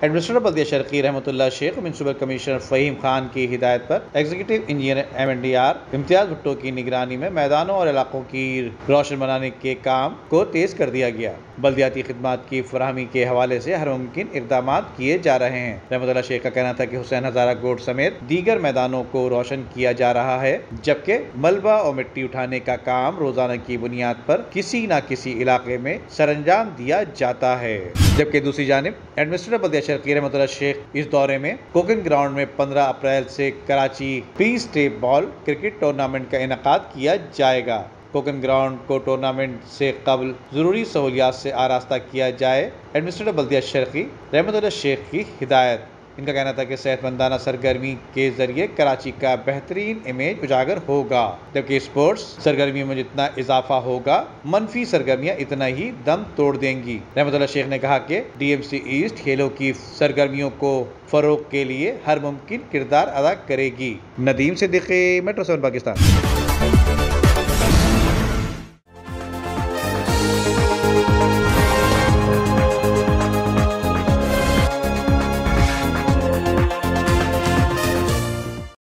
Administrator बल्दिया शर्की रहमतुल्लाह Sheikh municipal commissioner Faheem Khan की हिदायत पर executive engineer MNDR Imtiaz Bhutto की निगरानी में मैदानों और इलाकों की रोशन बनाने के काम को तेज कर दिया गया। बल्दियाती खिदमात की फराहमी के हवाले से हर मुमकिन इक़दाम किए जा रहे हैं। रहमतुल्लाह शेख का कहना था कि हुसैन हज़ारा गोट समेत दीगर मैदानों को रोशन किया जा रहा है, जबकि मलबा और मिट्टी उठाने का काम रोजाना की बुनियाद पर किसी न किसी इलाके में सरंजाम दिया जाता है। जबकि दूसरी जानिब एडमिनिस्ट्रेटर बल्दिया शर्की रहमतुल्लाह शेख इस दौरे में कोकिंग ग्राउंड में 15 अप्रैल से Karachi pre state ball cricket tournament का इनेकाद किया जाएगा। कोकिंग ग्राउंड को टूर्नामेंट से कबल जरूरी सहूलियात से आरास्ता किया जाए। एडमिनिस्ट्रेटर बल्दिया शर्की रहमतुल्लाह शेख की हिदायत। इनका कहना था कि सेहतमंदाना सरगर्मी के जरिए कराची का बेहतरीन इमेज उजागर होगा, जबकि स्पोर्ट्स सरगर्मियों में जितना इजाफा होगा मनफी सरगर्मियां इतना ही दम तोड़ देंगी। रहमतुल्लाह शेख ने कहा कि DMC ईस्ट खेलों की सरगर्मियों को फरोग के लिए हर मुमकिन किरदार अदा करेगी। नदीम सिद्दीकी, मेट्रो 7 पाकिस्तान।